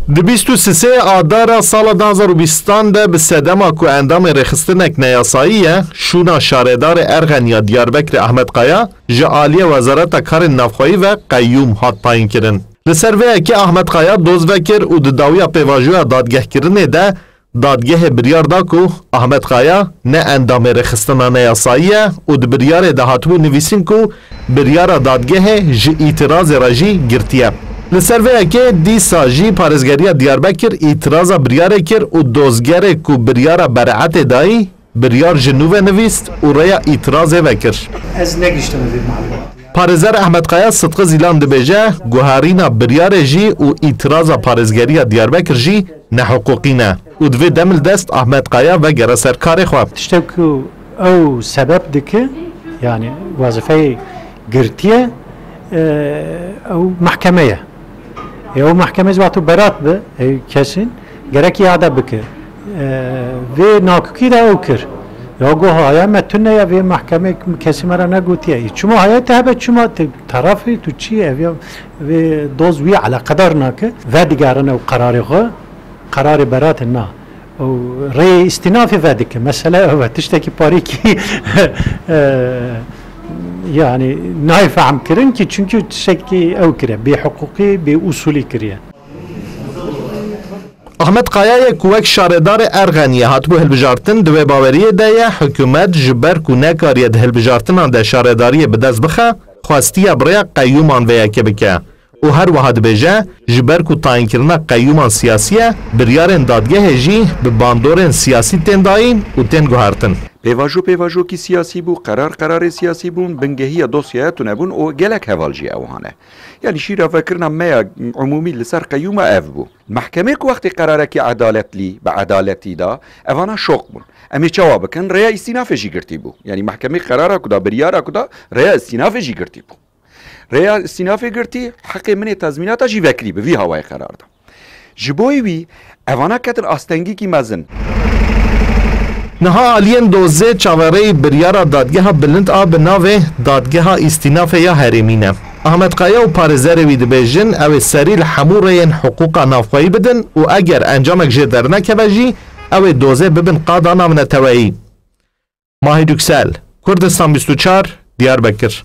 23 آذار سال 2020 ده به صدما کو اندام رخصتنک نیاساییه شونا شاردار ارغنیا دیاربکر احمد قایا جعالی وزارت کار نافخوایی و قیوم هات پایین کرن. لسر وی که احمد قایا دوز وکر و دداویا پیواجویا دادگه کرنه ده دادگه بریار دا کو احمد قایا نه اندام رخصتنا نیاساییه و ده بریار دهاتبو نویسین کو بریار دادگه جی اعتراض راجی گرتیه. لسر وی که دی ساجی پارزگری دیاربکر اعتراض بریار کر و دوزگر کو بریار برعت دایی بریار جنوب نویست و ریا اعتراض وکر. از نگیشتم به معلومات. پارزر احمد قایا صدق زیلان دبیجه گوهارینا بریار جی و اعتراض پارزگری دیاربکر جی نه حقوقی نه و دوی دمل دست احمد قایا و گره سرکار خواب. تشتكو او سبب دکه یعنی وظیفه گرتیه او محکمه او محکمه زواتو برات به کسین گرکی عدا بکر و ناکوکی دا او کر یا گو های متونه یا و محکمه کسی مرا نگوتیه چما های تهبه چما طرفی تو چیه و دوزوی علا قدر ناکه و دیگران او قرار برات نه او ری استنافی و دیگه مثلا و تشتکی پاری کی yani naifam kirin ki çünkü şekli ev kire bir hukuki bir usulü kiriye. Ahmet Qaya'ya kuvek şaredar Erganiye hatbu hilbijartin dve baveriye deye hükümet jiber ku nekariye hilbijartinan de şaredariye bidez bixe xwastiya biraya qayyuman veya kebike. O her wahad beje jiber ku tayinkirina qayyuman siyasiye biryarên dadgehê jî bi bandorên siyasî tên dayîn û tên guhartin. پیواژو کی سیاسی بو قرار سیاسی بون بنگهی دوسیه تو نبون او گلک هوالجی اوهانه یعنی شیرا فکرنا ما عمومی لسر قیوم اف بو محکمه کو وقتی قراره کی عدالت لی به عدالتی دا اوانا شوق بون امی جواب کن ریا استیناف جی گرتی بو یعنی محکمه قراره کدا بریاره کدا ریا استیناف جی گرتی بو ریا استیناف گرتی حق من تضمینات جی وکری به وی هوای قرار دا جبوی وی اوانا کتر آستنگی کی مزن نها آلین دوزه چاوره بریارا دادگه بلند آب ناوه دادگه استیناف یا حریمینه. احمد قایا و پارزر وید بیجن او سریل حمورین حقوق نافخوایی بدن و اگر انجامک جدر نکوژی او دوزه ببن قادانا من توایی. ماهی دوکسل کردستان 24 دیاربکر.